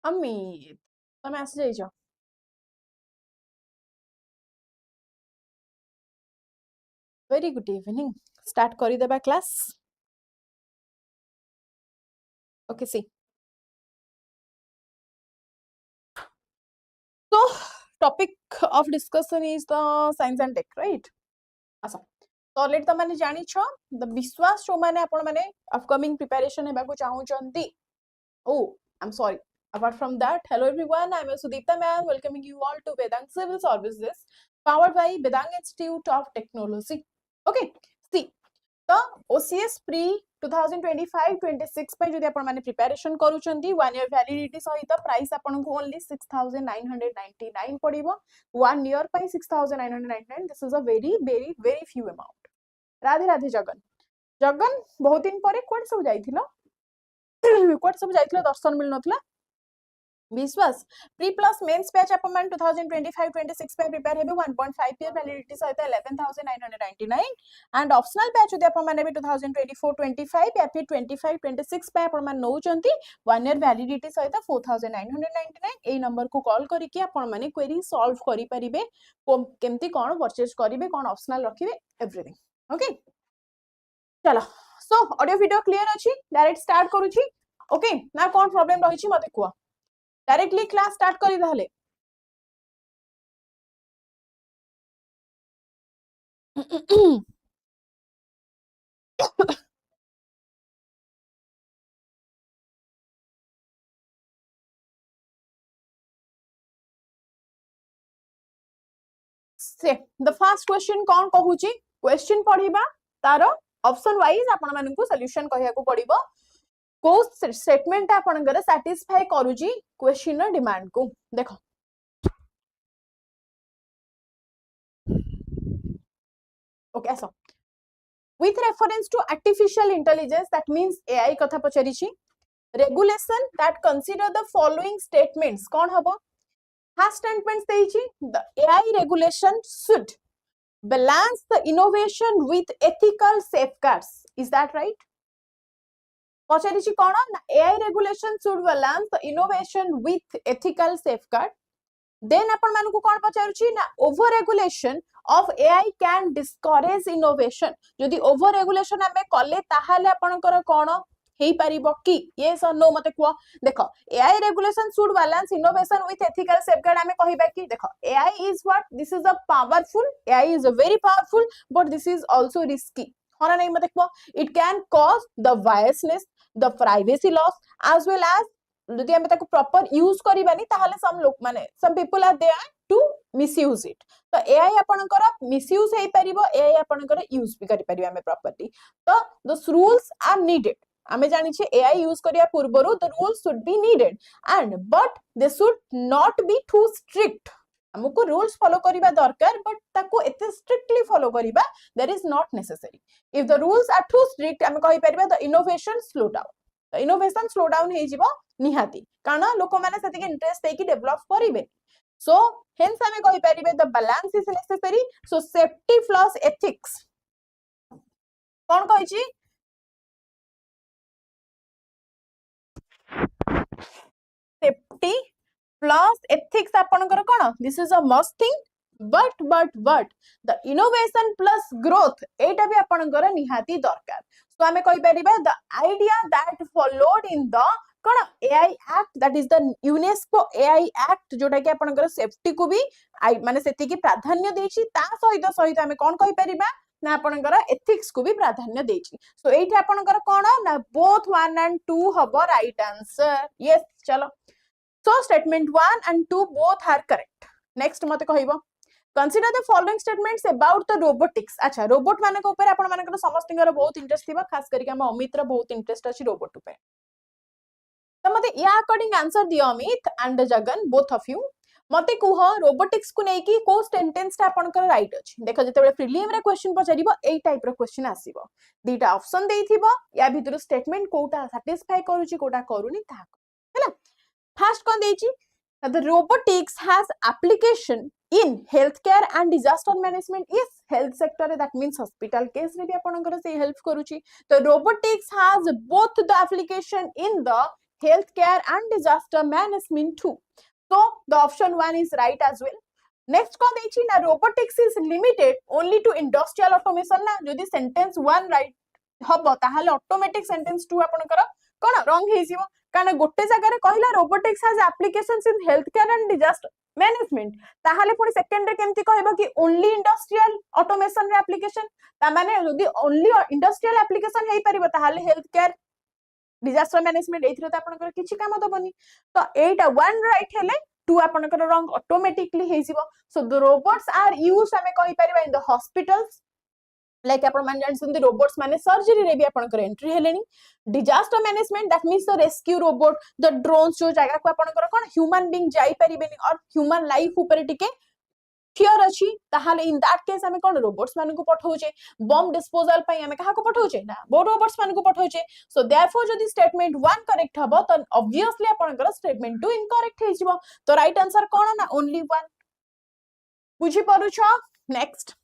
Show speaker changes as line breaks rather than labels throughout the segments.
अमित तमे आसी जाइछ वेरी गुड इवनिंग स्टार्ट करी देबा class okay see so topic of discussion is the science and tech right अच्छा तो ऑलरेडी त माने जानि छ द विश्वास जो माने आपण माने अपकमिंग प्रिपरेशन हेबा को चाहू चंती oh I'm sorry apart from that hello everyone I'm Sudipta ma'am welcoming you all to Vedang Civil Services powered by Vedang Institute of Technology okay see the OCS pre 2025-26 पे जदि आपण माने preparation करूचंती 1 year validity सहित price आपण को only 6999 पड़िबो 1 year पे 6999 this is a very few amount Radhe Radhe Jagan Jagan बहुत दिन परे कोड सब जाइथिलो कोड सब जाइथिलो दर्शन मिल नथला विश्वास प्री प्लस मेंस बैच अपन 2025-26 पे प्रिपेयर हेबे 1.5 ईयर वैलिडिटी सहित 11999 एंड ऑप्शनल बैच जदि अपन माने 2024-25 या फिर 25-26 पे अपन मान नौचंती 1 ईयर वैलिडिटी सहित 4999 ए नंबर को कॉल करिके अपन माने क्वेरी सॉल्व करि परिबे केमती कोन परचेज करिवे कोन ऑप्शनल रखिवे एवरीथिंग ओके चलो सो ऑडियो वीडियो क्लियर अछि डायरेक्ट स्टार्ट करूची ओके ना कोन प्रॉब्लम रही छी मते कुआ डायरेक्टली क्लास स्टार्ट करी दहले से द फर्स्ट क्वेश्चन कोन कहूची क्वेश्चन पढिबा तारो ऑप्शन वाइज आपण मानन को सॉल्यूशन कहिया को पड़िबो को स्टेटमेंट आपनकर सैटिस्फाई करूची क्वेश्चन र डिमांड को देखो ओके ऐसा with reference to artificial intelligence that means AI कथा पचरिछि regulation that consider the following statements कोन हबो फर्स्ट स्टेटमेंट देछि the AI regulation should balance the innovation with ethical safeguards is that right पचरिछि कोन AI regulation should balance the innovation with ethical safeguard then आपण मान को कोन पचारुछि ना over regulation of AI can discourage innovation जदि over regulation हमें कले ताहाले आपनकर कोन हेई परिबो कि यस और नो मते को देखो AI regulation should balance innovation with ethical safeguard हमें कहिबा कि देखो AI is what this is a powerful AI is a very powerful but this is also risky होना नहीं मते को it can cause the biasness the privacy loss as well as जदि हमें ताको प्रॉपर यूज करिबानी ताहाले सम लोक माने some people are there to misuse it तो AI आपनकर मिसयूज हेई परिबो AI आपनकर यूज भी करि परिबा हमें प्रॉपर्टी तो दोस रूल्स आर नीडेड हमें जानि छे AI यूज करिया पूर्वरु the rules should be needed and but they should not be too strict हमको रूल्स फॉलो करिबा दरकार बट ताको एते स्ट्रिक्टली फॉलो करिबा that is not necessary if the rules are too strict हमें कहि परिबा the innovation slow down innovation slow down हे जिवो निहाती कारण लोक माने सतिके इंटरेस्ट देकी डेवलप करिवे सो हेंस हमें कहि परिबे the balance is necessary so safety plus ethics कोन कहि छी सेफ्टी प्लस एथिक्स आपनकर कोन this is a must thing but the innovation plus growth एटा भी आपनकर निहाती दरकार सो हमें कहि परिबे the idea that followed in the कोन AI act that is the UNESCO AI act जोटा कि आपनकर सेफ्टी को भी माने सेति की प्राधान्य देछि ता सहित हमें कोन कहि परिबा ना आपनकर एथिक्स को भी प्राधान्य देछि सो एठी आपनकर कोन ना बोथ 1 and 2 हबो राइट आंसर यस चलो so statement 1 and 2 both are correct next मते कहिबो consider the following statements about the robotics अच्छा रोबोट माने को ऊपर आपण मानकर समस्तिंगर बहुत इंटरेस्ट थिबा खास करी हम अमित रा बहुत इंटरेस्ट अछि रोबोट ऊपर तो मते या अकॉर्डिंग आंसर दियो Amit and Jagan both of you मते कुह रोबोटिक्स को नै कि को सेंटेंस ता आपनकर राइट अछि देखो जते प्रीलिम रे क्वेश्चन पचारिबो एई टाइप रो क्वेश्चन आसीबो दीटा ऑप्शन देइथिबो या भितर स्टेटमेंट कोटा सैटिस्फाई करूची कोटा करूनी ता हैला फर्स्ट कोन देइची the robotics has application in healthcare and disaster management yes health sector that means hospital case रे भी आपनकर से हेल्प करूची तो robotics has both the application in the healthcare and disaster management too. So the option 1 is right as well. Next कौन देछि ना robotics is limited only to industrial automation ना जदि sentence 1 right हबो ताहाले automatic sentence 2 आपनकर कोन wrong हेजिवो कारण गोटे जगह रे कहला robotics has applications in healthcare and disaster management ताहाले पुनी सेकंड रे केमति कहबो कि only industrial automation रे application ता माने जदि only industrial application हेई परिबो ताहाले healthcare disaster management एथिरे त आपनकर किछि काम दबनी तो एटा 1 राइट हेले 2 आपनकर रॉन्ग ऑटोमेटिकली हेजिवो so the robots are used हमें कहि परिबा इन द हॉस्पिटल्स लाइक आपण मान जानसुंदी रोबोट्स माने सर्जरी रे भी आपनकर एंट्री हेलेनी disaster management that means the rescue robot the drones जो जगह को आपनकर कोन ह्यूमन बीइंग जाई परिबेनी और ह्यूमन लाइफ ऊपर टिके फियर अछि ताहाले इन दैट केस हमें कोन रोबोट्स मानन को पठौचे बम डिस्पोजल पई हमें कहा को पठौचे ना बो रोबोट्स मानन को पठौचे सो देयरफॉर जदि स्टेटमेंट 1 करेक्ट हबो त ऑब्वियसली आपनकर स्टेटमेंट 2 इनकरेक्ट हेजिवो तो राइट आंसर कोन ना ओनली 1 बुझी परुछो next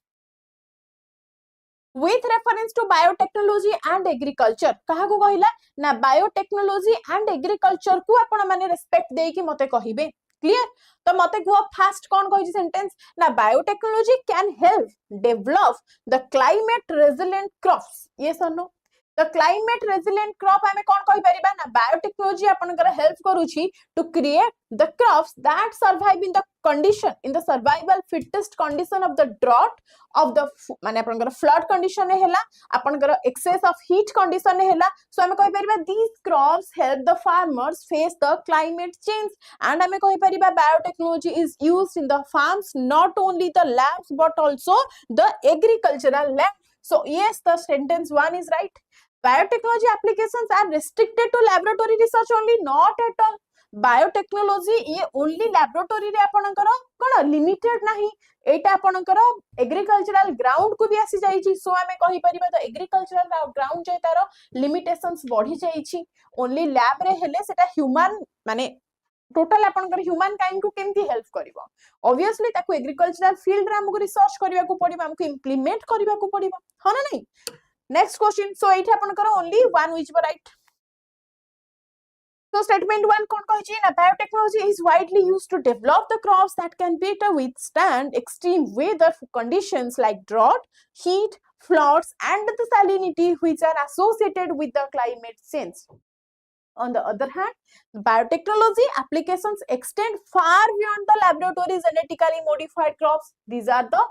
with reference to biotechnology and agriculture कहा को कहिला ना biotechnology and agriculture को आपण माने रेस्पेक्ट देई कि मते कहिबे क्लियर तो मते को फास्ट कोन कहि सेंटेंस ना biotechnology can help develop the climate resilient crops yes और no the climate resilient crop हमें कोन कहि परिबा ना बायोटेक्नोलॉजी आपनकर हेल्प करूची to create the crops that survive in the condition in the survival fittest condition of the drought of the माने आपनकर फ्लड कंडीशन हेला आपनकर एक्सेस ऑफ हीट कंडीशन हेला सो हमें कहि परिबा these crops help the farmers face the climate change and हमें कहि परिबा biotechnology is used in the farms not only the labs but also the agricultural land so yes the sentence 1 is right biotechnology applications are restricted to laboratory research only not at all biotechnology ये only laboratory रे आपनकर कोन limited नाही एटा आपनकर agricultural ground को भी आसी जाईची सो हमें कहि परिबा तो एग्रीकल्चरल ग्राउंड जे तार लिमिटेशंस बढ़ी जाईची ओनली लैब रे हेले सेटा ह्यूमन माने टोटल आपनकर ह्यूमन काइंड को केमती हेल्प करिवो ऑब्वियसली ताको एग्रीकल्चरल फील्ड रे हमको रिसर्च करिवा को पड़िबा हमको इंप्लीमेंट करिवा को पड़िबा ह ना नहीं नेक्स्ट क्वेश्चन सो एठी आपनकर only 1 which were right so statement 1 कोन कहै छी ना biotechnology is widely used to develop the crops that can better withstand extreme weather conditions like drought heat floods and the salinity which are associated with the climate change. On the other hand, biotechnology applications extend far beyond the laboratory genetically modified crops. These are the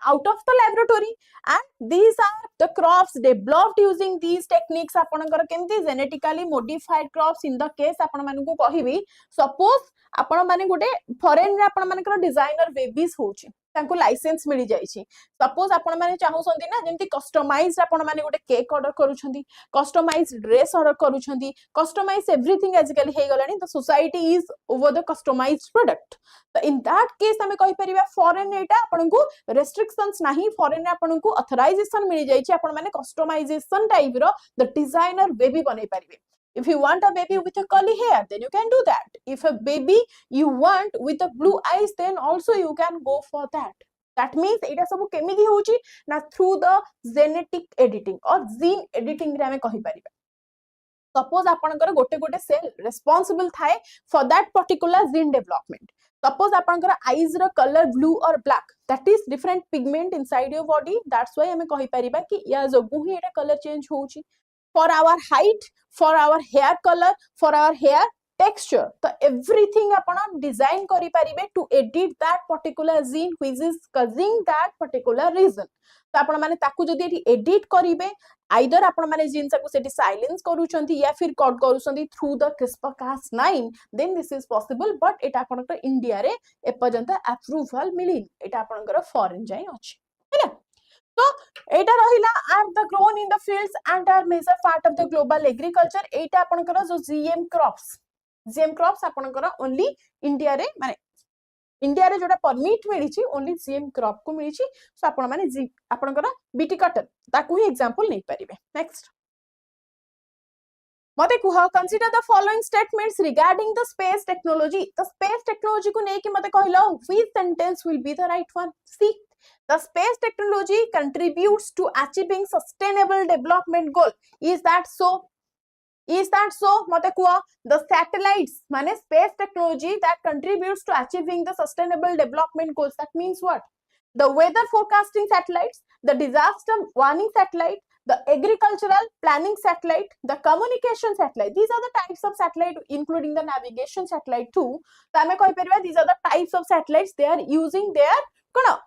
out of the laboratory and these are the crops developed using these techniques आपनकर केमती genetically modified crops in the case आपण मानन को कहिबी suppose आपण माने गोटे foreign रे आपण मानकर डिजाइनर बेबीज होची तांको लाइसेंस मिली जाईची सपोज आपण माने चाहउसंती ना जेंती कस्टमाइज्ड आपण माने गोटे केक ऑर्डर करूछंती कस्टमाइज्ड ड्रेस ऑर्डर करूछंती कस्टमाइज एवरीथिंग आजकल हे गलानी the society is over the customized product तो इन दैट केस हमें कहि परिबा फॉरेन एटा आपण को रेस्ट्रिक्शंस नाही फॉरेन आपण को ऑथराइजेशन मिली जाईची आपण माने कस्टमाइजेशन टाइप रो द डिजाइनर बेबी बनै परिबे If you want a baby with a curly hair, then you can do that. If a baby you want with a blue eyes, then also you can go for that. That means एटा सब केमिति होची ना through the genetic editing or gene editing रे हमें कहि परिबा. Suppose आपनकर गोटे गोटे सेल responsible थाए for that particular gene development. Suppose आपनकर eyes रो color blue or black. That is different pigment inside your body. That's why हमें कहि परिबा कि या जोगु ही एटा color change होची. For our height, for our hair color, for our hair texture. So everything आपण design करि परिबे to edit that particular gene which is causing that particular reason. तो आपण माने ताकू जदी एठी edit करिवे either आपण माने जीन को सेठी silence करूछंती या फिर cut करूछंती through the CRISPR-Cas9 then this is possible but एटा आपनकर इंडिया रे ए पर्यंत approval मिली एटा आपनकर फॉरेन जाई अछि हैला So, एटा रहिला are the grown in the fields and are major part of the global agriculture. एटा आपनकर जो GM crops आपनकर only India रे माने India रे जोटा परमिट मिली छी only GM crop को मिली छी सो आपण माने आपनकर बीटी कटन ताकू ही एग्जांपल नै परिबे नेक्स्ट मते कुहा consider the following statements regarding the space technology the space technology को नै कि मते कहिलो which sentence will be the right one see the space technology contributes to achieving sustainable development goal is that so Is that so? Mate kuha, the satellites mane space technology that contributes to achieving the sustainable development goals. That means what? The weather forecasting satellites, the disaster warning satellite, the agricultural planning satellite, the communication satellite. These are the types of satellite, including the navigation satellite too. These are the types of satellites they are using. They are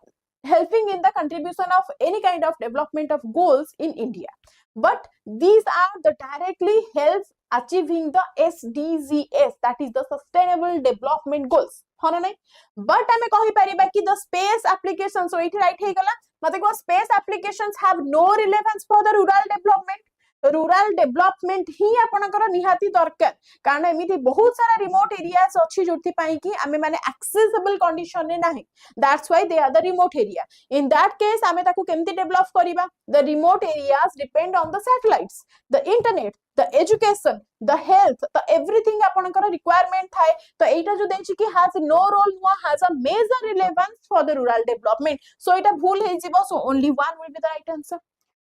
helping in the contribution of any kind of development of goals in India. But these are the directly helps achieving the SDGs, that is the sustainable development goals. हाँ ना नहीं? But आमे कही परिबा कि the space applications, so इठी right हे गला मते को space applications have no relevance for the rural development. Rural development ही आपनकर निहाती दरकार कारण एमिति बहुत सारा रिमोट एरियाज अछि जोथि पई कि आमे माने एक्सेसिबल कंडीशन ने नाही that's why they are the remote area in that case आमे ताकू केमति डेवलप करिबा the remote areas depend on the satellites the internet the education the health the everything आपनकर रिक्वायरमेंट थाए तो एटा जो देछि कि has no role no has a major relevance for the rural development so एटा भूल हे जिवो so only one will be the right answer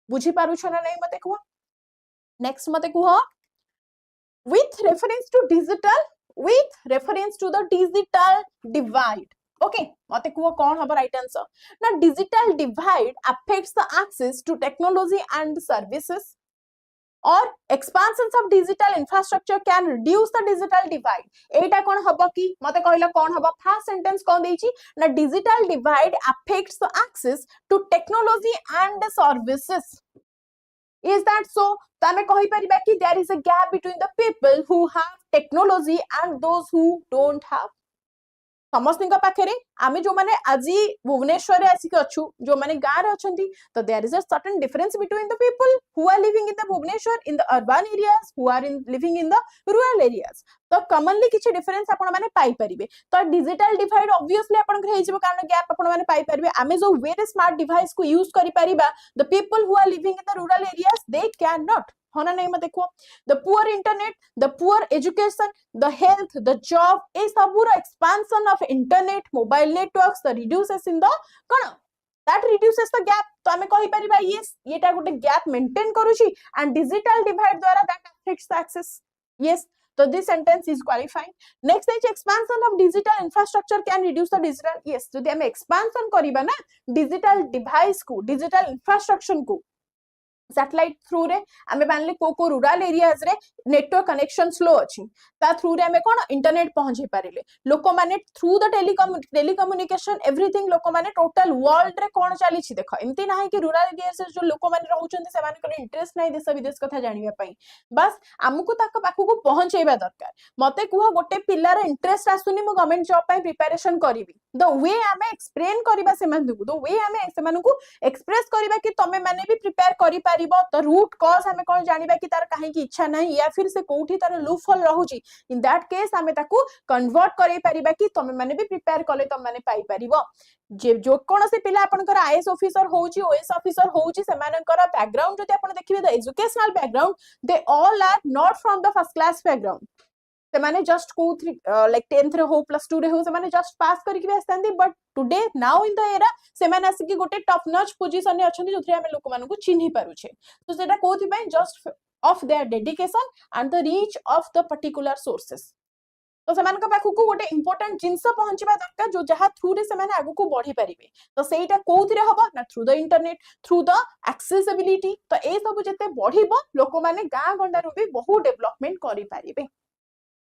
बुझी पारु छ ना नहीं मते को next mate kuha with reference to the digital divide. Okay, mate kuha kon haba right answer. Now digital divide affects the access to technology and services, or expansions of digital infrastructure can reduce the digital divide. Etah kon haba ki mate कहला kon haba first sentence kon देछि ना digital divide affects the access to technology and services. Is that so? तमे कहि परिबा कि there is a gap between the people who have technology and those who don't have. समस्त पाखे आमे जो माने आजी भुवनेश्वर आसिक अच्छु जो माने गाँ रे अछंती तो there is a certain difference between the people who are living in the Bhubaneswar in the urban areas who are living in the rural areas तो कॉमनली किछि डिफरेंस आपण माने पाई परिबे तो डिजिटल डिवाइड ऑब्वियसली आपण के हेजिबो कारण गैप आपण माने पाई परिबे आमे जो वेरी स्मार्ट डिवाइस को यूज करि परिबा the people who are living in the rural areas they can not होना नहीं मत देखो the poor internet the poor education the health the job ए सबुर expansion of internet mobile networks the reduces in the कोन that reduces the gap तो हमें कहि परिबा yes एटा गोटे गैप मेंटेन करूची and digital divide द्वारा that affects the access yes so this sentence is qualifying. Next is expansion of digital infrastructure can reduce the digital yes जदि हमें expansion करिबा ना digital device को digital infrastructure को satellite through रे आमे मानले को रूरल एरियाज रे नेटवर्क कनेक्शन स्लो अछि ता थ्रू रे हमें कोन इंटरनेट पहुंचे पारिले लोक माने थ्रू द टेलीकम्युनिकेशन एवरीथिंग लोक माने टोटल वर्ल्ड रे कोन चली छि देखो एमती नाही कि रूरल एरियाज जो लोक माने रहउचंती से माने को इंटरेस्ट नाही देश विदेश कथा जानिबा पई बस हमकु ताक पाखु को पहुंचेबा दरकार मते कुहा गोटे पिल्लार इंटरेस्ट आसुनी मो गवर्नमेंट जॉब पई प्रिपरेशन करिवि द वे आमे एक्सप्लेन करबा से मानकु द वे आमे से मानकु एक्सप्रेस करबा कि तमे माने भी प्रिपेयर करि तो रूट कॉज हमें कौन जानिबा कि तार काहे की इच्छा नहीं या फिर से कोठी तार लूप होल रहउची इन दैट केस हमें ताकू कन्वर्ट करै परिबा कि तमे माने भी प्रिपेयर करले तमे माने पाई परिबो जे जो कोन से पिला आपनकर आईएएस ऑफिसर होउची ओएस ऑफिसर होउची से मानकर बैकग्राउंड जति आपण देखिबे the educational background they all are not from the first class background से माने जस्ट को लाइक 10th रे हो +2 रे हो से माने जस्ट पास करके आस्तांती but today now in the era से माने आसी कि गोटे टॉप नॉच पोजीशन रे अछंती जोथरे हम लोक मानकु चिन्हि पारुछे तो सेटा कोथि पय just of their dedication and the reach of the particular sources तो सेमान का पाखु को गोटे इंपोर्टेंट जिंस पहुंचबा दरकार जो जहा थ्रू रे सेमाने आगु को बढ़ी परिबे तो सेटा कोथि रे हबो ना through the internet through the accessibility तो ए सब जते बढ़ीबो लोक माने गां गंडारू भी बहु डेवलपमेंट करि परिबे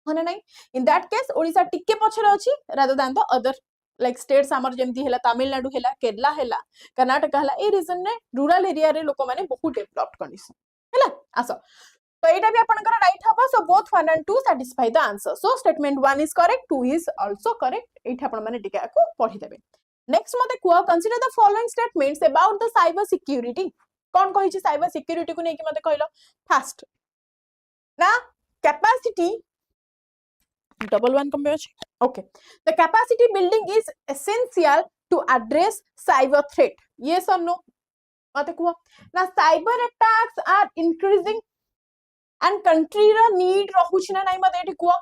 होना नहीं इन दैट केस ओडिसा टिके पछरे अछि rather than the other like states हमर जेमती हैला तमिलनाडु हैला केरला हैला कर्नाटक हैला ए रीजन ने रूरल एरिया रे लोक माने बहुत डेवलप्ड कंडीशन हैला आसो तो एटा भी आपनकर राइट हबो so both 1 and 2 satisfy the answer so statement 1 is correct 2 is also correct एटा आपन माने टिका को पढी देबे नेक्स्ट मते कुआ consider the following statements about the cyber security कोन कहि छी साइबर सिक्योरिटी को नै कि मते कहलो फास्ट ना capacity double one combination okay the capacity building is essential to address cyber threat yes or no mate kuha na cyber attacks are increasing and country ra need rahuchi na nai mate eti kuha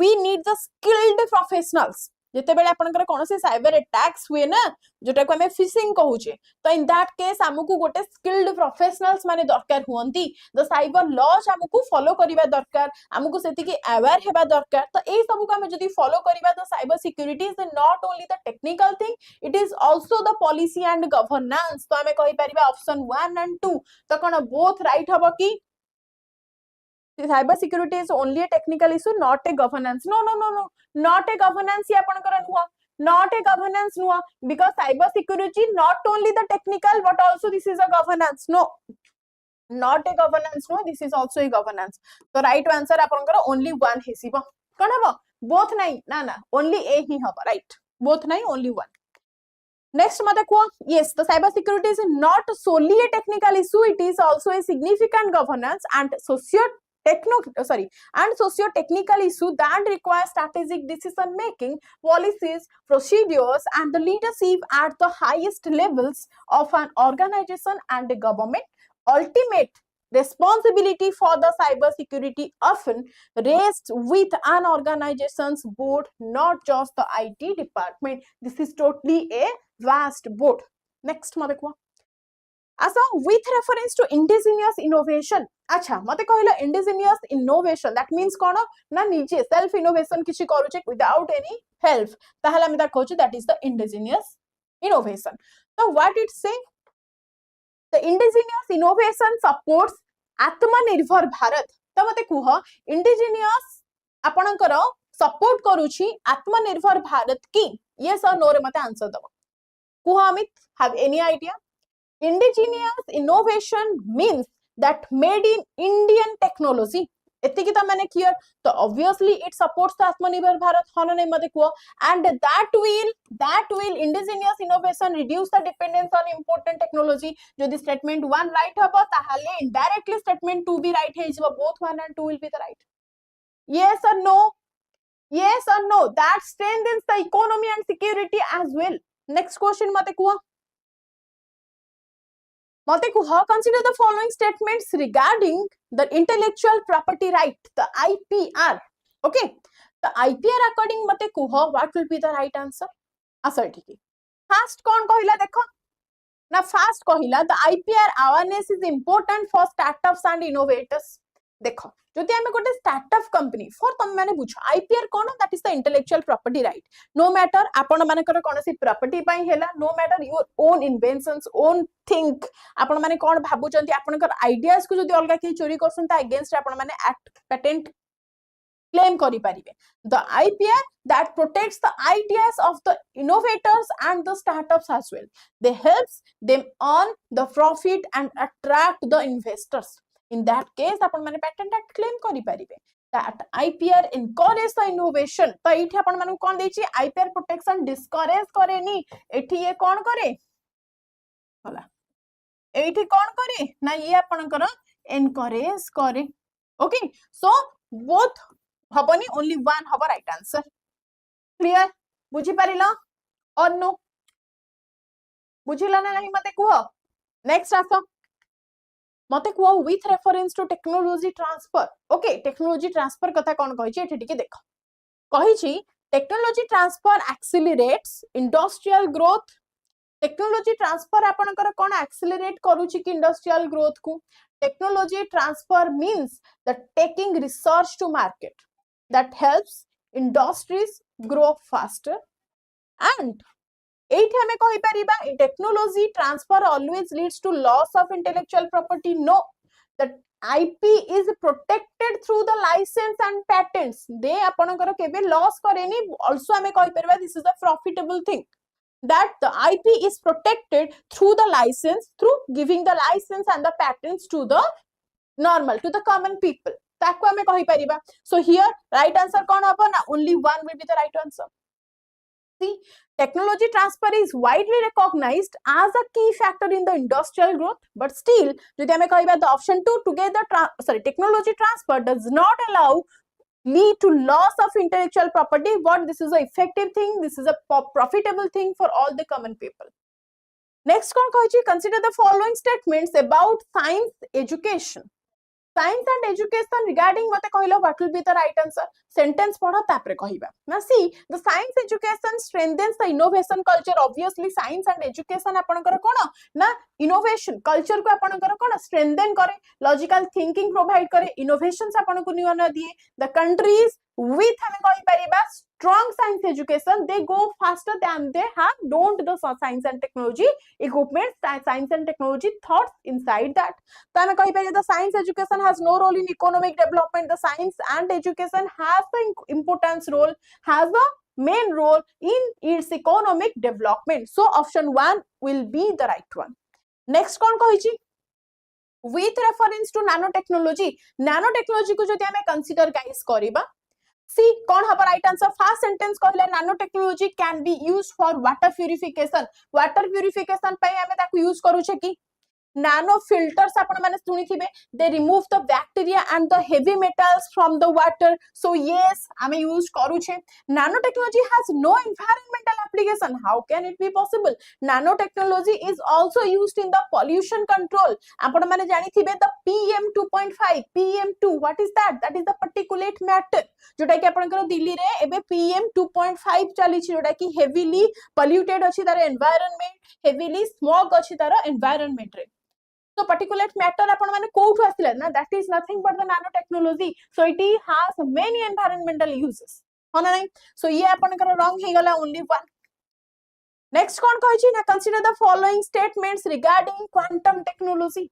we need the skilled professionals जेतेबेले आपनकर कोनोसी cyber attacks हुए ना जोटा को हमें fishing कहूचे तो in that case हमकु गोटे skilled professionals माने दरकार हुअंती द साइबर लॉज हमकु फॉलो करिबा दरकार हमकु सेति की अवेयर हेबा दरकार तो एई सब को हम जदी फॉलो करिबा the cyber security is not only the technical thing it is also the policy and governance तो हमें कहि परिबा ऑप्शन 1 एंड 2 तो कोन बोथ राइट हबो की cyber security is only a technical issue not a governance no not a governance ye apankara nuha not a governance nuha because cyber security not only the technical but also this is a governance no not a governance no this is also a governance so right answer apankara only one hesibo kon habo both nahi na only a hi habo right both nahi only one next mate ko yes the cyber security is not solely a technical issue it is also a significant governance and socio-technical issue that requires strategic decision making, policies, procedures, and the leadership at the highest levels of an organization and the government. Ultimate responsibility for the cyber security often rests with an organization's board, not just the IT department. This is totally a vast board. Next, madekwa. Also, with reference to indigenous innovation, अच्छा मते कहला indigenous innovation that means कोन ना निजे self innovation किछि करूचे without any help ताहला हम ता कहूचे that is the indigenous innovation. So what it say? The indigenous innovation supports आत्मनिर्भर भारत. तो मते कुह indigenous आपनकर सपोर्ट करूची आत्मनिर्भर भारत की yes or no रे मते आंसर दबो. कुह Amit have any idea? Indigenous innovation means that made in Indian technology. एतिकी ता माने क्लियर तो obviously it supports the आत्मनिर्भर भारत हन नै मते को and that will indigenous innovation reduce the dependence on important technology जदि statement 1 right हबो ताहाले indirectly statement 2 भी right हे जबो both 1 and 2 will be the right. Yes or no that strengthens the economy and security as well. Next question mate को consider the following statements regarding the intellectual property right, the IPR. Okay, the IPR according mate kuha what will be the right answer? Asar thiki. First kon kahila dekho. Na first kahila the IPR awareness is important for startups and innovators. देखो जदि आमे गोटे startup company for तम माने बुझ IPR कोन that is the intellectual property right no matter आपण मानकर कोनसी प्रॉपर्टी पई हेला no matter your own inventions own think आपण माने कोन भाबुचंती आपनकर आइडियाज को जदि अलगा के चोरी करसन ता अगेंस्ट आपण माने act patent claim kari paribe. The IPR that protects the ideas of the innovators and the startups as well. They helps them earn the profit and attract the investors. In that case, apan mane patent act claim kari paribe. That IPR encourage the innovation. तो इठी अपन मानु कौन देछि IPR protection discourage करे नी एठी ये कौन करे होला एठी कौन करे ना ये अपन कर encourage करे. Okay, so both हबनी only one hub right answer. Clear? बुझी परिला or no? बुझिला ना नहीं मते कुह. Next आसो मते कुह with reference to technology transfer. Okay, technology transfer कथा कौन कहि छि एठी टिके देखो. कहि छि technology transfer accelerates industrial growth. Technology transfer आपनकर कौन accelerate करूछि कि industrial growth को. Technology transfer means the taking research to market. That helps industries grow faster and एठी हमें कहि परिबा technology transfer always leads to loss of intellectual property. No, the IP is protected through the license and patents. they आपनकर केबे loss करेनी. also हमें कहि परिबा this is a profitable thing that the IP is protected through the license, through giving the license and the patents to the normal, to the common people. ताको हमें कहि परिबा. So here right answer कौन हबो ना only one will be the right answer. See, technology transfer is widely recognized as a key factor in the industrial growth, but still जदि हमें कहिबा the option 2 together technology transfer does not allow lead to loss of intellectual property. What this is a effective thing, this is a profitable thing for all the common people. Next कौन कहि छि consider the following statements about science education. Science and education regarding mate कहलो what will be the right answer? Sentence पढ़ो तापरे कहिबा. Now see, the science education strengthens the innovation culture. Obviously science and education आपनकर कोन ना innovation culture को आपनकर कोन strengthen करे, logical thinking provide करे, innovations आपनको निवना दिए. The countries with हमें कहि परिबा strong science education, they go faster than they have don't the science and technology equipment, science and technology thoughts inside that. So हमें कहि परिबा the science education has no role in economic development. The science and education has the importance role, has the main role in its economic development. So option 1 will be the right one. Next कौन कहिछि? With reference to nanotechnology, nanotechnology को जदि हमें consider guys करिबा, see कौन हबा right answer? First sentence कहले nanotechnology can be used for water purification. Water purification पय हमें ताकू यूज करू छे कि nano filters आपण माने सुनी थिबे, they remove the bacteria and the heavy metals from the water. So yes हमें यूज करू छे. Nanotechnology has no environmental application. How can it be possible? Nanotechnology is also used in the pollution control. आपण माने जानि थिबे the PM 2.5, PM2, what is that? That is the particulate matter जोटा कि आपनकर दिल्ली रे एबे PM 2.5 चली छि, जोटा कि heavily polluted अछि तार environment, heavily smog अछि तार environment रे. So particulate matter आपण माने कोठु आसिला ना, that is nothing but the nanotechnology. So it has many environmental uses. होना नहीं? So ये आपनकर wrong हे गला only one. Next कौन कहि छि ना, consider the following statements regarding quantum technology.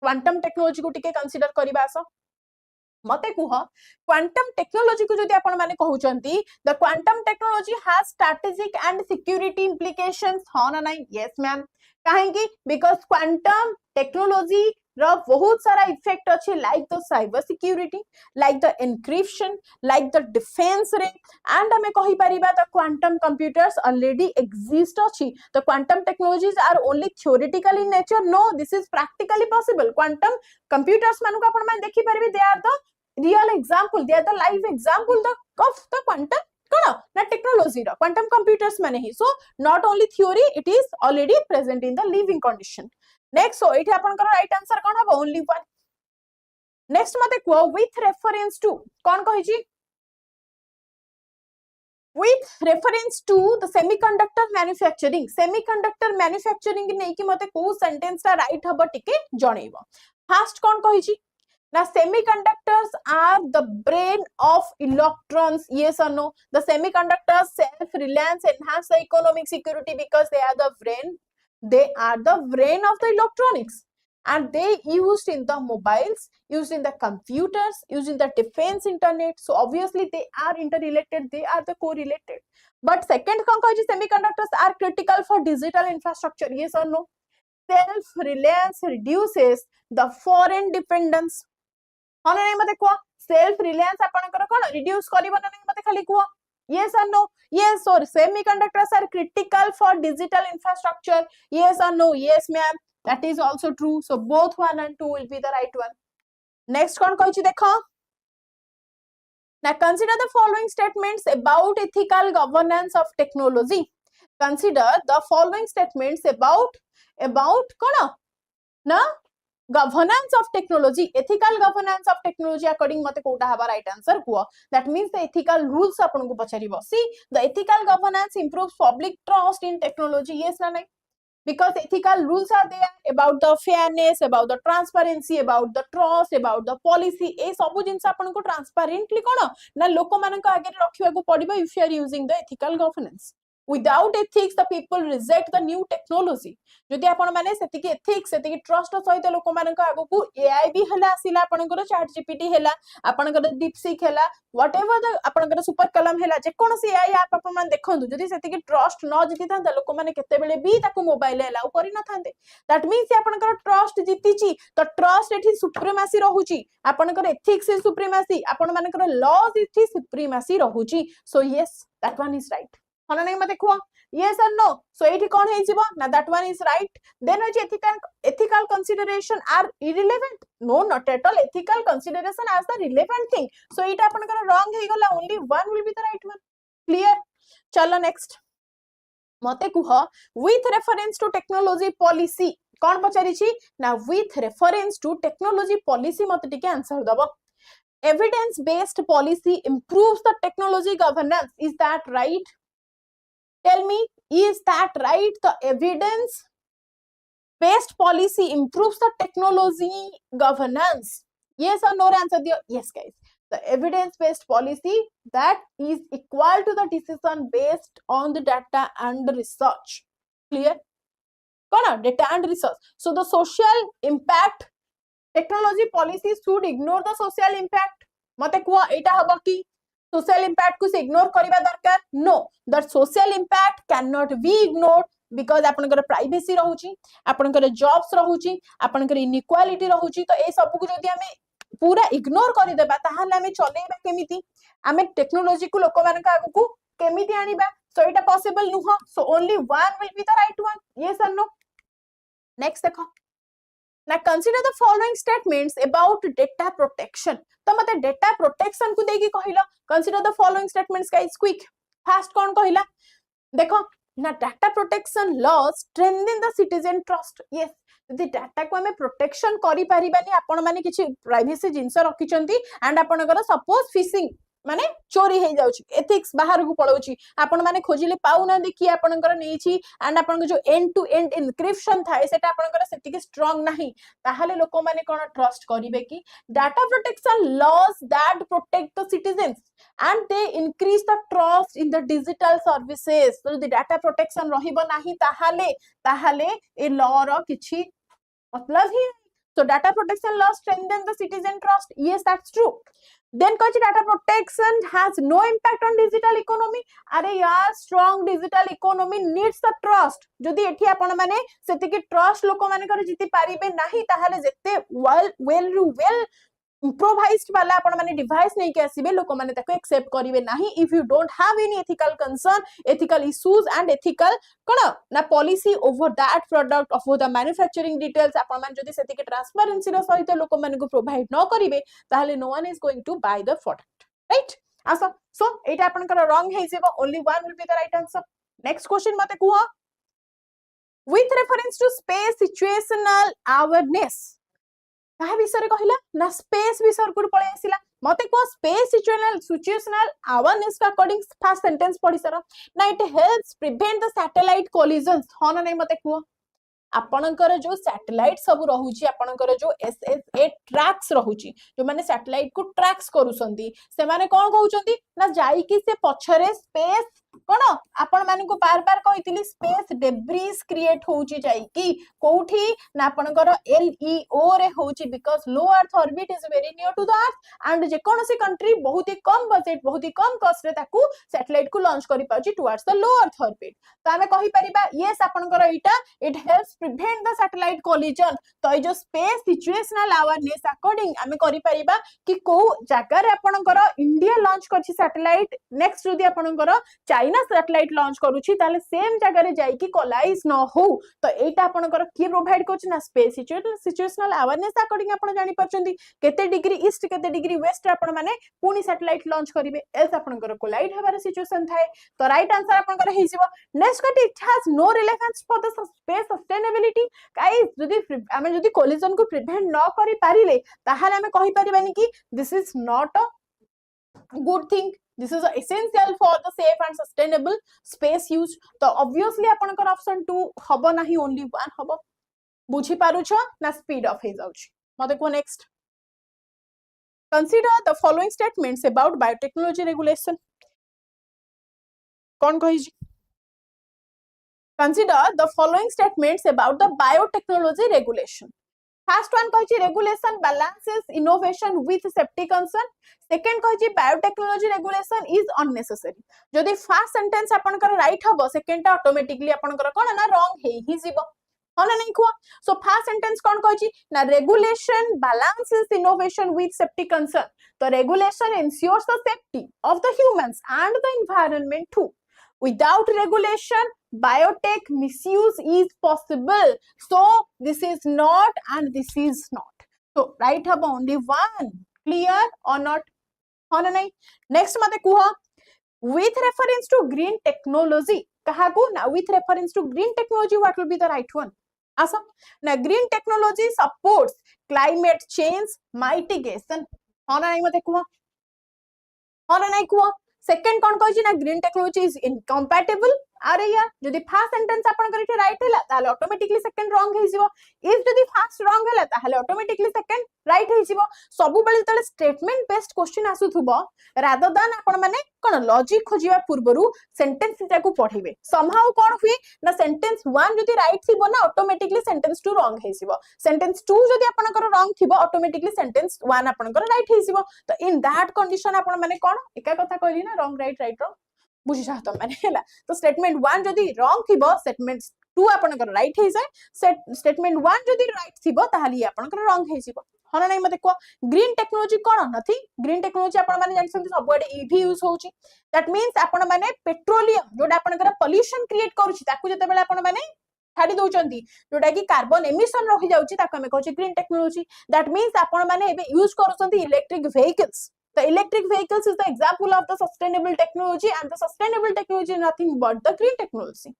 Quantum technology को टिके consider करिबा आसो. मते कुह क्वांटम टेक्नोलॉजी को जदि आपण माने कहउचंती, the quantum technology has strategic and security implications. हो ना नहीं? Yes ma'am. काहेकि because quantum technology रो बहुत सारा इफेक्ट अछि, like the cyber security, like the encryption, like the defense रे, and हमें कहि परिबा the quantum computers already exist अछि. The quantum technologies are only theoretical in nature. No, this is practically possible. Quantum computers मानु को आपण माने देखि परिबे, they are the real example, they are the live example of the quantum कोन ना technology रो, quantum computers माने ही. So not only theory, it is already present in the living condition. Next so एठी आपन कर राइट आंसर कोन हबो? Only one. Next मते को with reference to कोन कहि छी? with reference to the semiconductor manufacturing. Semiconductor manufacturing नै कि मते को सेंटेंस ता राइट हबो टिके जणैबो. फर्स्ट कोन कहि छी ना, semiconductors are the brain of electrons. Yes or no? The semiconductors self-reliance enhance the economic security because they are the brain. They are the brain of the electronics, and they used in the mobiles, used in the computers, used in the defense internet. So obviously they are interrelated, they are the correlated. But second semiconductors are critical for digital infrastructure. Yes or no? Self-reliance reduces the foreign dependence. हाँ नहीं मते को self reliance आपनकर कोन reduce करबो ना नहीं मते खाली को yes or no? Yes, or semiconductors are critical for digital infrastructure. Yes or no? Yes ma'am, that is also true. So both 1 and 2 will be the right one. Next कोन कहि छी देखो. Now consider the following statements about ethical governance of technology. Consider the following statements about कोन ना governance of technology, ethical governance of technology according mate Kota हबा right answer को. That means the ethical rules आपन को पछारिबो. See, the ethical governance improves public trust in technology. Yes na nahi? Because ethical rules are there about the fairness, about the transparency, about the trust, about the policy. ए सब जिंस आपन को transparently कोन ना लोक मान को आगे रखिबा को पड़िबो if you are using the ethical governance. Without ethics, the people reject the new technology. जदि आपण माने सेतिकी ethics, सेतिकी trust सहित लोक मान को आगो को AI भी हला आसिला, आपनकर chat GPT हला, आपनकर DeepSeek हला, whatever the आपनकर super कलम हला, जे कोनसी AI आप आपण मान देखंतु, जदि सेतिकी trust न जिति थांदा लोक माने केते बेले भी ताको मोबाइल अलाउ करि न थांदे. That means आपनकर trust जितिची, तो trust एठी supremacy रहुची, आपनकर ethics is supremacy, आपण मानकर laws इठी supremacy रहुची. So yes, that one is right. होना नहीं मते को yes or no? So एठी कोन हे जिवो ना, that one is right. Then which ethical consideration are irrelevant? No, not at all. Ethical consideration as the relevant thing. So एटा आपनकर wrong हे गला, only one will be the right one. Clear? चलो next. मते कुह with reference to technology policy कौन पचारिछि ना with reference to technology policy मते टिके answer दबो evidence based policy improves the technology governance is that right tell me is that right the evidence based policy improves the technology governance yes or no answer diyo yes guys the evidence based policy that is equal to the decision based on the data and research clear kona data and research so the social impact technology policy should ignore the social impact mate kuha eta haba ki social impact ku se ignore kariba darkar no that social impact cannot be ignored because आपनकर privacy रहउची आपनकर jobs रहउची आपनकर inequality रहउची तो ए सब को जदी हमें पूरा ignore करि देबा ताहाले हमें चलेबा केमिति हमें टेक्नोलॉजी को लोक मानक आगु को केमिति आनिबा सो इटा पॉसिबल नुह so only one will be the right one yes और नो नेक्स्ट देखो ना consider the following statements about data protection तो मते डेटा प्रोटेक्शन को देकी कहिला consider the following statements guys quick fast कोन कहिला देखो ना data protection laws strengthen the citizen trust yes यदि डाटा को हमें प्रोटेक्शन करि परिबानी आपण माने किछि प्राइवेसी जिंस रखिचंती एंड आपनकर सपोज फिशिंग माने चोरी हे जाउची एथिक्स बाहर को पळौची आपण माने खोजिले पाउ ना देखि आपनकर नेछि एंड आपनकर जो एंड टू एंड एन्क्रिप्शन थाए सेटा आपनकर सेटिके स्ट्रांग नाही ताहाले लोक माने कोन ट्रस्ट करिवे कि data protection laws that protect the citizens and they increase the trust in the digital services so the data protection रहिबो नाही ताहाले ए लॉ रो किछि मतलब ही so data protection law strengthen the citizen trust yes that's true then कहि data protection has no impact on digital economy अरे यार strong digital economy needs the trust जदि एठी आपण माने सेति कि trust लोक माने कर जिति पारिबे नाही ताहाले जते well improvised वाला आपण माने डिवाइस नहीं के आसीबे लोक माने ताको एक्सेप्ट करिवे नाही if you don't have any ethical concern ethical issues and ethical कोन ना policy over that product of the manufacturing details आपण माने जदी सेति के ट्रांसपेरेंसी रो सहित लोक माने को प्रोवाइड न करिवे ताहाले no one is going to buy the product right आसो सो एटा आपण कर रॉन्ग हे जेबो only one will be the right answer next question मते कुह with reference to space situational awareness काहे विषय कहिला ना स्पेस विषय को पळे आसिला मते को स्पेस सिचुएशनल अवेयरनेस का अकॉर्डिंग फर्स्ट सेंटेंस पढी सर ना it helps prevent the satellite collisions होना नहीं मते को आपणकर जो सैटेलाइट सब रहुची आपणकर जो एसएसए ट्रैक्स रहुची जो माने सैटेलाइट को ट्रैक्स करूसंती से माने कोन कहउचंती ना जाई कि से पछरे स्पेस कोन आपण माने को बार बार कहितली स्पेस डेब्रिस क्रिएट होउची जाई कि कोठी ना आपणकर एलईओ रे होउची because low earth orbit is very near to the earth and जे कोनसी कंट्री बहुत ही कम बजट बहुत ही कम कॉस्ट रे ताकू सैटेलाइट को लॉन्च करि पाउची towards the low earth orbit तो हमें कहि परिबा यस आपणकर इटा it helps prevent the satellite collision तो जो स्पेस सिचुएशनल अवेयरनेस अकॉर्डिंग हमें करि परिबा कि को जगह रे आपणकर इंडिया लॉन्च करछि सैटेलाइट नेक्स्ट जदी आपणकर चाइना सैटेलाइट लॉन्च करूछि ताले सेम जगह रे जाई कि कोलाइज न हो तो एटा आपणकर की प्रोवाइड करछि ना स्पेस सिचुएशनल अवेयरनेस अकॉर्डिंग आपण जानि परछंती केते डिग्री ईस्ट केते डिग्री वेस्ट आपण माने पुनी सैटेलाइट लॉन्च करिवे एल्स आपणकर कोलाइड हेबार सिचुएशन थाए तो राइट आंसर आपणकर हे जिवो next cut it has no relevance for the space sustainability guys जदी हमें जदी कोलिजन को प्रिवेंट न करि पारिले ताहाले हमें कहि परिबानी कि this is not a good thing this is essential for the safe and sustainable space use तो obviously आपनकर ऑप्शन 2 हबो नाही only one हबो बुझी पारुछो ना स्पीड ऑफ हे जाउछ मते को next consider the following statements about biotechnology regulation कोन कहि consider the following statements about the biotechnology regulation First one कहि regulation balances innovation with safety concern. Second कहि biotechnology regulation is unnecessary. जदि first sentence आपनकर right हबो second टा automatically आपनकर कोन ना wrong हे ही जिवो होना नहीं कुआ so first sentence कोन कहि ना regulation balances innovation with safety concern. तो regulation ensures the safety of the humans and the environment too. Without regulation, biotech misuse is possible. So this is not and this is not. So right have only one. Clear or not? Next mate kuha. with reference to green technology kahaku na with reference to green technology what will be the right one asa na green technology supports climate change mitigation hona nai mate kuha hona nai kuha second kon कहि ना green technology is incompatible अरे यार जदि first sentence आपन करिटे right हैला ताले automatically second wrong हे जिवो if जदि फर्स्ट रॉन्ग हैला ताले ऑटोमेटिकली सेकंड राइट हे जिवो सब बेले तले स्टेटमेंट बेस्ड क्वेश्चन आसुथुबो रादर देन आपन माने कोन लॉजिक खोजिबा पूर्वरु सेंटेंस टाकू पढिबे समहाउ कोन हुई ना सेंटेंस 1 जदि राइट थिबो ना ऑटोमेटिकली सेंटेंस 2 रॉन्ग हे जिवो सेंटेंस 2 जदि आपन कर रॉन्ग थिबो ऑटोमेटिकली सेंटेंस 1 आपन कर राइट हे जिवो तो इन दैट कंडीशन आपन माने कोन एका कथा कहली ना रॉन्ग राइट रॉन्ग बुझी चाहत माने हैला तो स्टेटमेंट 1 जदि रॉन्ग थिबो स्टेटमेंट 2 आपनकर राइट हे जाय स्टेटमेंट 1 जदि राइट थिबो ताहाली आपनकर रॉन्ग हे जिवो हना नै मते को ग्रीन टेक्नोलॉजी कोन नथि ग्रीन टेक्नोलॉजी आपन माने जानछन सब बडे ईवी यूज होउची दैट मींस आपन माने पेट्रोलियम जोडा आपनकर पोल्यूशन क्रिएट करूची ताकू जते बेले आपन माने छाडी दउचंती जोडा कि कार्बन एमिशन रहि जाउची ताकू हमें कहउची ग्रीन टेक्नोलॉजी दैट मींस आपन माने एबे यूज करूचंती electric vehicles The electric vehicles is the example of the sustainable technology and the sustainable technology is nothing but the green technology.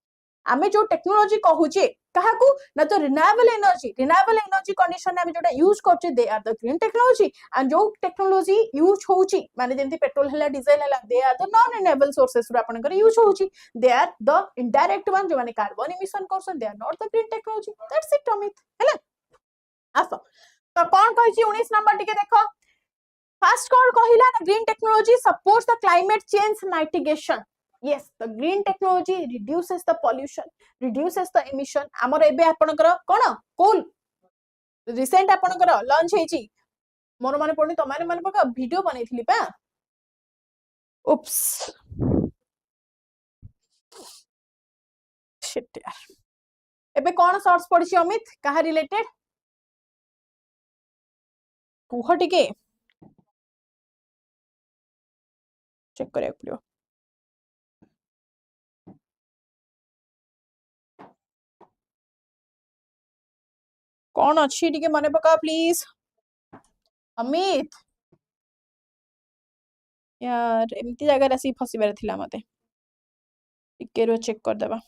आमे जो टेक्नोलॉजी कहूचे काहाकू ना तो रिन्यूएबल एनर्जी कंडीशन में जोटा यूज करचे they are the green technology and जो technology use होउची माने जेंति पेट्रोल हला डीजल हला they are the non renewable sources रो आपन कर यूज होउची they are the indirect one जो माने कार्बन एमिशन करसन they are not the green technology that's it अमित हैला आसो तो कोन कहिची 19 नंबर टिके देखो First कौन कहिला ना green technology supports the climate change mitigation. Yes, the green technology reduces the pollution, reduces the emission. हमर एबे आपनकर कोन कोल रिसेंट आपनकर लॉन्च हेची मोर माने पडनी त माने पका वीडियो बनैथिली पा उप्स शिट यार एबे कोन सर्च पडछि अमित कहा रिलेटेड कुह टिके चेक करिया पड़ियो कौन अच्छी टिके मने पका प्लीज अमित यार एमती जगह रसी फसीबार थिला मते टिके रो चेक कर देबा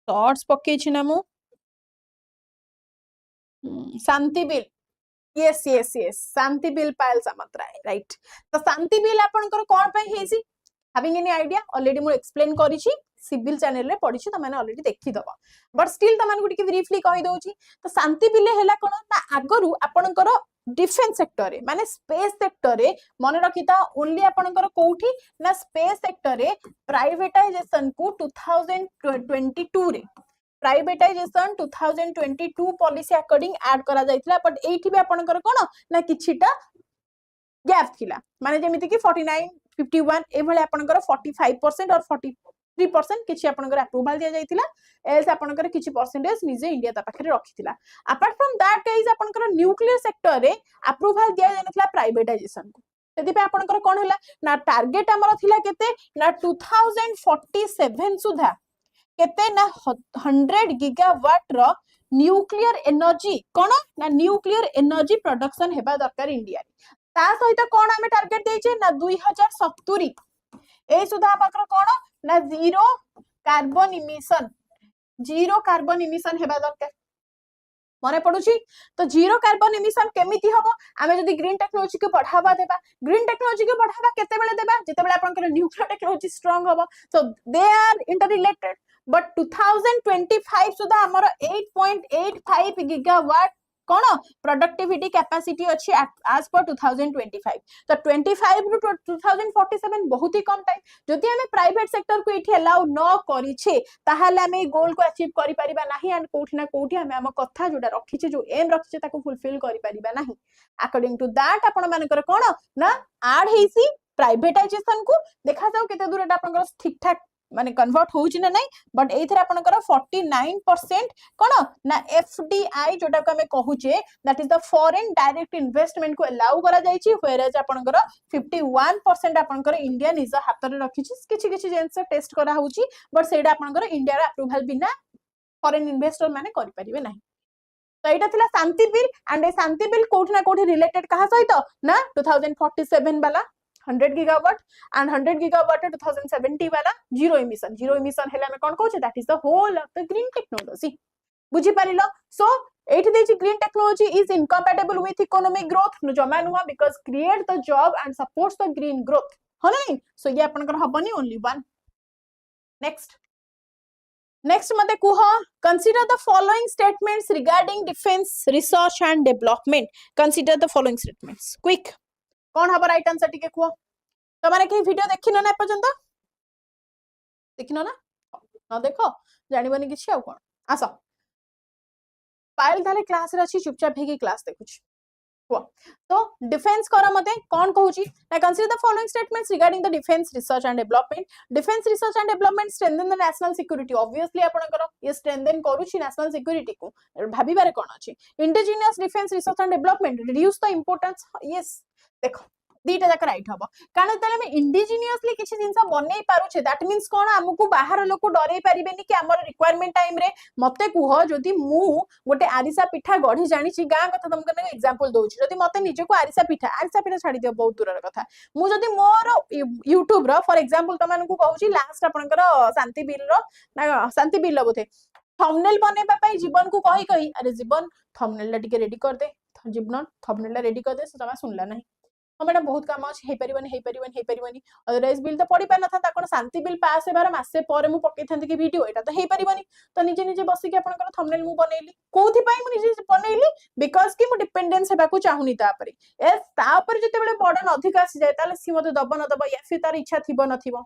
शॉर्ट्स पक्के छी ना मु शांति बिल yes शांति बिल पायल सामंतराय राइट तो शांति बिल आपनकर कोन पे हेसी हैविंग एनी आईडिया ऑलरेडी मु एक्सप्लेन करिछि सिविल चैनल रे पढिछि त माने ऑलरेडी देखि दबा बट स्टिल त माने गुटी ब्रीफली कहि दउछि तो शांति बिल हेला कोन ना आगरु आपनकर डिफेंस सेक्टर रे माने स्पेस सेक्टर रे मन रखिता ओनली आपनकर कोठी ना स्पेस सेक्टर रे प्राइवेटाइजेशन को 2022 रे प्राइवेटाइजेशन 2022 पॉलिसी अकॉर्डिंग ऐड करा जाइथिला बट एठी भी आपनकर कोन ना किछिटा गैप थिला माने जेमिति कि 49 51 ए भले आपनकर 45% और 43% किछि आपनकर अप्रूवल दिया जाइथिला एल्स आपनकर किछि परसेंटेज निजे इंडिया ता पाखरे रखिथिला अपार्ट फ्रॉम दैट इज आपनकर न्यूक्लियर सेक्टर रे अप्रूवल दिया जाइनथिला प्राइवेटाइजेशन को सेति पे आपनकर कोन होला ना टारगेट हमर थिला केते ना 2047 सुधा केते ना 100 गीगावाट रो न्यूक्लियर एनर्जी कोन ना न्यूक्लियर एनर्जी प्रोडक्शन हेबा दरकार इंडिया ता सहित कोन हमें टारगेट देइछे ना 2070 ए सुधा पाकर कोन ना जीरो कार्बन इमिशन हेबा दरकार मने पडुची तो जीरो कार्बन इमिशन केमिति हबो आमे जदी ग्रीन टेक्नोलॉजी को बढ़ावा देबा ग्रीन टेक्नोलॉजी को बढ़ावा केते बेले देबा जेते बेले आपन कर न्यूक्लियर टेक्नोलॉजी स्ट्रांग हबो सो दे आर इंटररिलेटेड बट 2025 सुधा हमर 8.85 गीगावाट कोन प्रोडक्टिविटी कैपेसिटी अछि आज पर 2025 तो 25 टू 2047 बहुत ही कम टाइम जदि हमें प्राइवेट सेक्टर को इठी अलाउ न करिछे ताहाले हमें गोल को अचीव करि परिबा नाही एंड कोठी ना कोठी हमें हम कथा जोडा रखिछे जो एम रखिछे ताको फुलफिल करि परिबा नाही अकॉर्डिंग टू दैट आपण मानकर कोन ना ऐड हेसी प्राइवेटाइजेशन को देखा जाऊ केते दूर एटा आपनकर ठीक ठाक माने कन्वर्ट होउची ना नहीं बट एथरे आपनकर 49% कोन ना एफडीआई जोटा को हमें कहूचे that is the foreign direct investment को अलाउ करा जाईची व्हेयरएज आपनकर 51% आपनकर इंडिया निज हाथ रे रखिची किछि जेंस टेस्ट करा होउची बट सेडा आपनकर इंडिया रा अप्रूवल बिना फॉरेन इन्वेस्टर माने करि परिबे नाही तो एटा थिला Shanti bill and a Shanti bill कोठी ना कोठी रिलेटेड कहा सहित ना 2047 वाला 100 gigawatt and 100 gigawatt 2070 वाला zero emission हेले हमें कौन कहूचे that is the whole of the green technology बुझी परिलो so एठी देछि green technology is incompatible with economic growth no जमा नुहा because create the job and supports the green growth हो नहीं so ये आपनकर हबनी only one next मते कुह consider the following statements regarding defense research and development consider the following statements quick कौन hub right answer टिके कुह तो माने के वीडियो देखिनो ना पर्यंत देखिनो ना न देखो जानिबनी किछि आ कोन आसो पाइल ताले क्लास रे अछि चुपचाप हेकी क्लास देखुछि कुह तो डिफेंस कर मते कौन कहूची ना consider the following statements regarding the defence research and development strengthen the national security obviously आपनकर ये स्ट्रेंथन करूची नेशनल सिक्योरिटी को भाबी बारे कोन अछि indigenous defence research and development reduce the importance yes देखो दीटा जाक राइट हबो कारण तले हम इंडिजिनियसली किछि जिंसा बनै पारुछे दैट मींस कोन हमकु बाहर लोक डरै परिबेनी कि हमर रिक्वायरमेंट टाइम रे मते कुह जदी मु गोटे आरिसा पिठा गढी जानि छि गा कथा तुमके ने एग्जांपल दउछि जदी मते निजे को आरिसा पिठा छाडी दियो बहुत दूर कथा मु जदी मोर YouTube रो फॉर एग्जांपल तमानकु कहूछि लास्ट आपनकर शांति बिल रो बोथे थंबनेल बनेबा पई जीवन को कहि अरे जीवन थंबनेल टिके रेडी कर दे जीवन थंबनेल रेडी कर दे से तमा सुनला नहीं हमरा बहुत काम अछि हे परिबनी अदरवाइज बिल तो पड़ी पार न था कोन शांति बिल पास हेबार मासे पर मु पकै थंती कि वीडियो एटा तो हे परिबनी तो निजे बसी के आपनकर थंबनेल मु बनेली कोथि पई मु निजे बनेली बिकॉज़ कि मु डिपेंडेंस हेबा को चाहुनी ता पर एस ता पर जते बेले बर्डन अधिक आसी जाय ताले सी मते दब न दब या फिर तार इच्छा थिबो न थिबो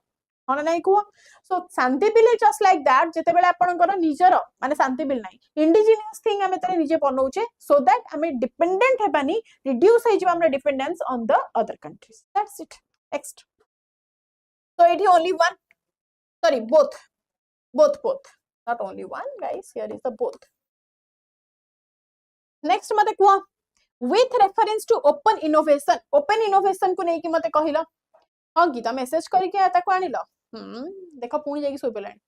हन नाही को सो शांति बिल जस्ट लाइक दैट जते बेले आपनकर निजर माने शांति बिल नाही इंडिजिनियस थिंग हमें तरे निजे बनौचे सो दैट हमें डिपेंडेंट हेबानी रिड्यूस हे जे हमरा dependence on the other countries that's it next so it is only one sorry both not only one guys here is the both next mate kuha with reference to open innovation को नै कि मते कहिलो हां Gita message करी के आता को आनिलो देखो पुणी जाई सोई पेलानी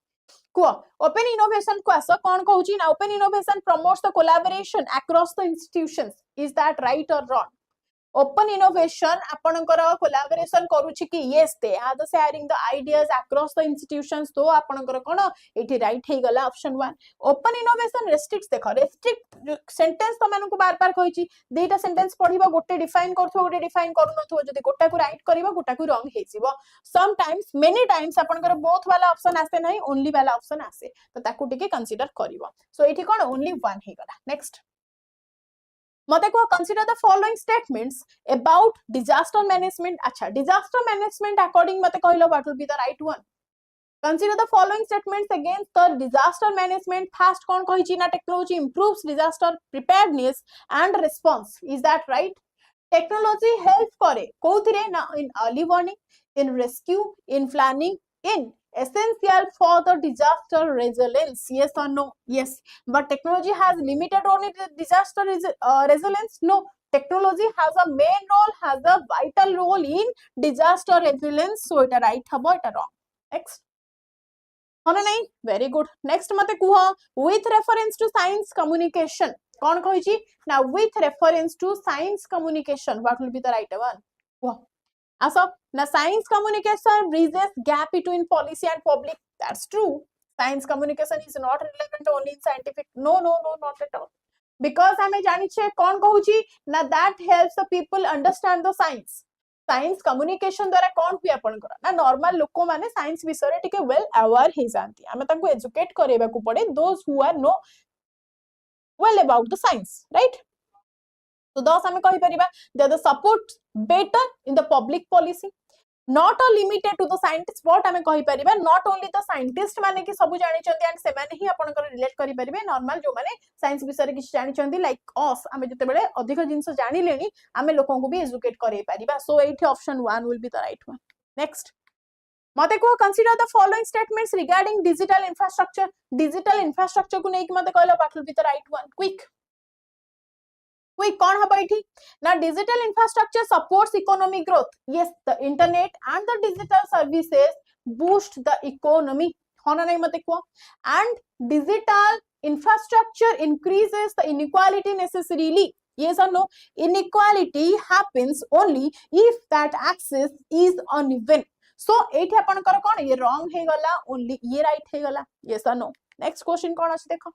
कुआ ओपन इनोवेशन को आस कोन कहूची ना open innovation promotes the collaboration across the institutions is that right or wrong open innovation आपनकर कोलैबोरेशन करूची कि yes they are the sharing the ideas across the institutions तो आपनकर कोन एठी राइट हे गला ऑप्शन 1 ओपन इनोवेशन रेस्ट्रिक्ट्स देखो रेस्ट्रिक्ट सेंटेंस तो मानन को बार बार कहिची देटा सेंटेंस पढिबो गोटे डिफाइन करथो गोटे डिफाइन करू नथो जदी गोटा को राइट करिवो गोटा को रॉन्ग हेजिवो सम टाइम्स मेनी टाइम्स आपनकर बोथ वाला ऑप्शन आसे नहीं ओनली वाला ऑप्शन आसे तो ताकू टिके कंसीडर करिवो सो एठी कोन ओनली 1 हे गला नेक्स्ट मते को consider the following statements about disaster management अच्छा डिजास्टर मैनेजमेंट अकॉर्डिंग मते कहलो what will be the right one consider the following statements against the disaster management fast कोन कहिची ना technology improves disaster preparedness and response is that right technology help करे कोथिरे ना in early warning in rescue in planning in essential for the disaster resilience yes or no yes but technology has limited only disaster resilience no technology has a main role has a vital role in disaster resilience so it right habo it wrong next hone nahi very good next mate kuha with reference to science communication kon kahichi now with reference to science communication what will be the right one kuha also now science communication bridges gap between policy and public that's true science communication is not relevant only in scientific no not at all because hame jani che kon kahuchi na that helps the people understand the science communication द्वारा kon hui apan kara na normal loko mane science विषय रे टिके well aware हे जानती हमें तांको educate करेबा को पड़े those who are know well about the science right so thus hame कहि परिबा they the support better in the public policy not all limited to the scientists what hame कहि परिबा not only the scientist माने कि सब जानि चंदी and सेमाने ही आपनकर relate करि परिबे normal जो माने साइंस विषय रे किछ जानि चंदी like us हमें जते बेले अधिक जिंस जानि लेनी हमें लोकन को भी एजुकेट करे परिबा so एठी option 1 will be the right one next मते को consider the following statements regarding digital infrastructure को नै कि मते कहलो what will be the right one quick कौन हबो एठी ना digital infrastructure supports economic growth yes the internet and the digital services boost the economy होना नहीं मते को and digital infrastructure increases the inequality necessarily Yes or no? Inequality happens only if that axis is uneven. So एठी आपनकर कोन ये wrong हे गला, only ये right हे गला. Yes or no? Next question कोन अछि देखो.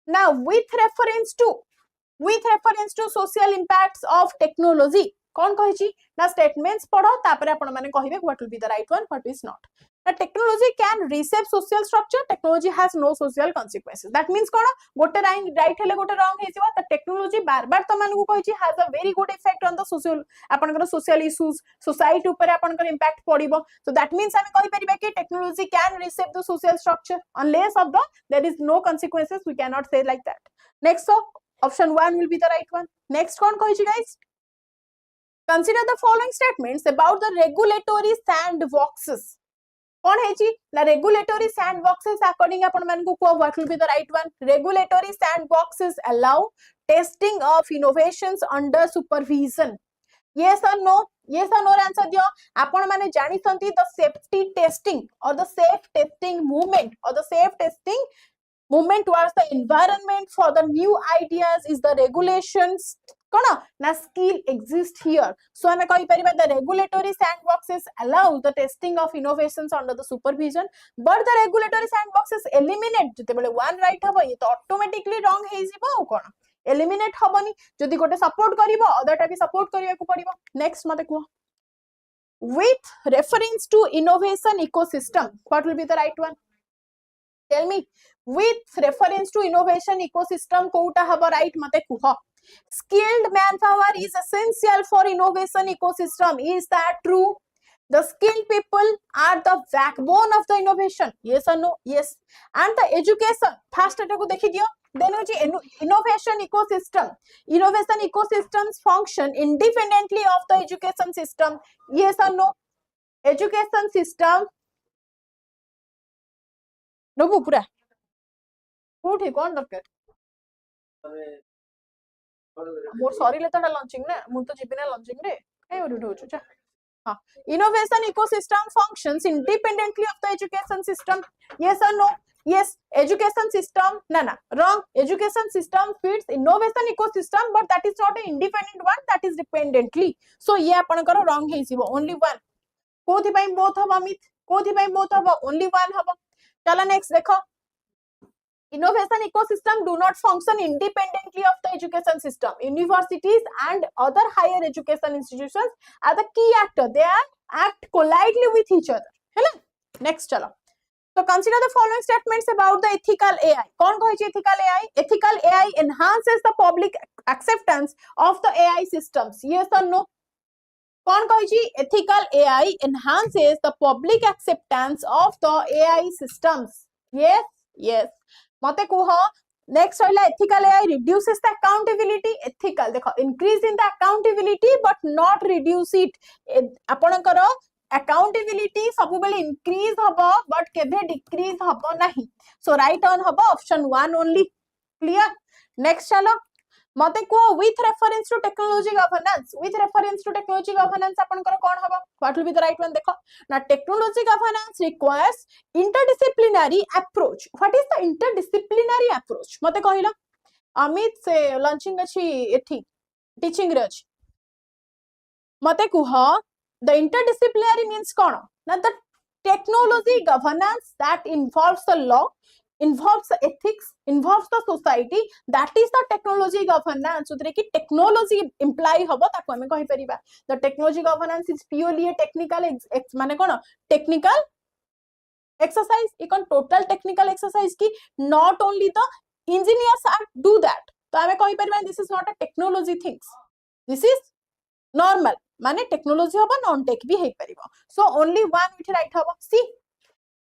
Now with reference to social impacts of technology, कौन कहिची ना statements पढ़ो तापरे आपण माने कहिबे what will be the right one, what is not. Now technology can reshape social structure, technology has no social consequences. That means कोन गोटे right हेले गोटे wrong हे जिवा, the technology बार बार त मानकु कहिची has a very good effect on the social आपनकर social issues, society ऊपर आपनकर impact पड़िबो. So that means हम कहि परिबे कि technology can reshape the social structure unless of the there is no consequences, we cannot say like that. Next, so option 1 will be the right one. Next कौन कहिची guys? Consider the following statements about the regulatory sandboxes. कौन है जी ना regulatory sandboxes according अपन मन को what will be the right one? Regulatory sandboxes allow testing of innovations under supervision. Yes or no? Yes or no answer दियो. आपण माने जानि संती the safety testing or the safe testing movement or the safe testing movement towards the environment for the new ideas is the regulations कोना ना skill exist here. So हमें कहि परिबा the regulatory sandboxes allow the testing of innovations under the supervision, but the regulatory sandboxes eliminate जेतेबेले one right हबो ये तो automatically wrong हे जिवो ओ कोना eliminate हबोनी जदि गोटे support करिवो अदरटा भी support करिया को पड़िवो. Next मते को with reference to innovation ecosystem, what will be the right one? Tell me, with reference to innovation ecosystem Kota हबो right मते कुह. Skilled manpower is essential for innovation ecosystem. Is that true? The skilled people are the backbone of the innovation. Yes or no? Yes. And the education. First एटा को देखि दियो. Then innovation ecosystem. Innovation ecosystems function independently of the education system. Yes or no? Education system. Nabu पूरा. कोठी कोन दरकार? More sorry लेता launching ना मु तो जिबिना लॉन्चिंग रे ए ओडी होछु जा. हां, innovation ecosystem functions independently of the education system. Yes or no? Yes. Education system na wrong. Education system feeds innovation ecosystem, but that is not an independent one, that is dependently. So ये आपनकर wrong हे जिवो. Only one कोथि पई both हबो अमित, कोथि पई both हबो, only one हबो. चला next देखो. Innovation ecosystem do not function independently of the education system. Universities and other higher education institutions are the key actor. They act collidely with each other. Hello? Next चलो. So consider the following statements about the ethical AI. कौन कहे ethical AI? Ethical AI enhances the public acceptance of the AI systems. Yes or no? कौन कहे ethical AI enhances the public acceptance of the AI systems. Yes, yes. मते कुह. Next होइला ethical AI reduces the accountability. Ethical देखो increase in the accountability but not reduce it. आपनकर accountability सबु बेले increase हबो but केभे decrease हबो नाही. So right on हबो option 1 only. Clear? Next चलो मते को with reference to technology governance. With reference to technology governance आपनकर कोन हबो? What will be the right one देखो ना technology governance requires interdisciplinary approach. What is the interdisciplinary approach? मते कहिला अमित से लॉन्चिंग अछि एठी टीचिंग रे अछि मते कुह the interdisciplinary means कोन ना the technology governance that involves the law, involves the ethics, involves the society, that is the technology governance. उतरे की technology imply हबो ताको हमें कहि परिबा. The technology governance is purely a technical माने कोन technical exercise. इकन total technical exercise की not only the engineers are do that. तो हमें कहि परिबा this is not a technology things. This is normal. माने technology हबो non tech भी हे परिबो. So only one which right हबो. See.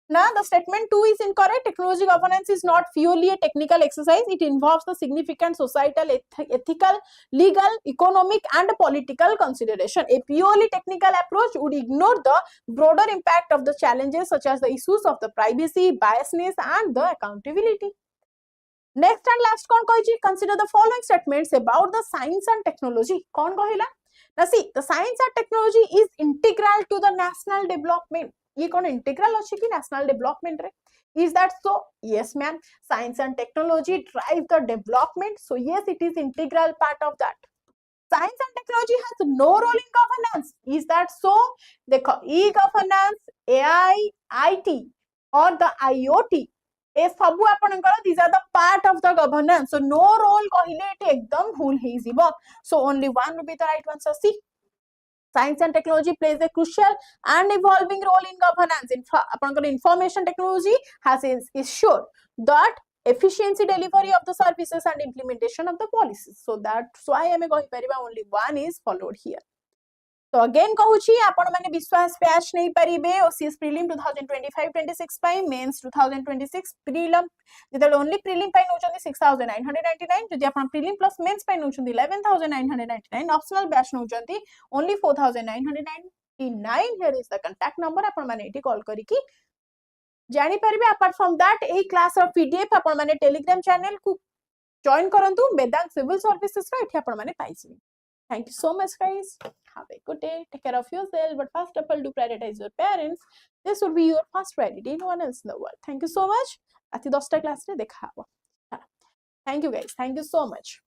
Now the statement 2 is incorrect. Technology governance is not purely a technical exercise. It involves the significant societal, ethical, legal, economic and political consideration. A purely technical approach would ignore the broader impact of the challenges such as the issues of the privacy, biasness and the accountability. Next and last कौन कहिछि? Consider the following statements about the science and technology. कौन कहिला? Now see, the science and technology is integral to the national development. ये कौन integral अच्छी की national development रे? Is that so? Yes, ma'am. Science and technology drive the development. So yes, it is integral part of that. Science and technology has no role in governance. Is that so? The e-governance, AI, IT, or the IoT. ए सबु आपनकर these are the part of the governance. So no role कहिले eighty एकदम भूल ही जीवो. So only one will be the right answer. C. Science and technology plays a crucial and evolving role in governance. ଆପଣଙ୍କର information technology has ensured that efficiency delivery of the services and implementation of the policies. So that's why I am going to only one is followed here. So again कहुची आपण माने विश्वास patch नहीं परिबे OCS prelim 2025-26 पाई mains 2026 prelim जेते only prelim पाई नउचंदी 6999 जदि आपण prelim plus मेंस पाई नउचंदी 11999 ऑप्शनल बैच नउचंदी only 4999. here is the contact number आपण माने एठी कॉल करी की जानि परिबे. apart from that A class और pdf आपण माने टेलीग्राम चैनल को जॉइन करंतु वेदांग सिविल सर्विसेस रा एठी आपण माने पाइछि. Thank you so much, guys. Have a good day. Take care of yourself. But first of all, do prioritize your parents. This would be your first priority. No one else in the world. Thank you so much. Ati 10টা class re dekha habo. Thank you, guys. Thank you so much.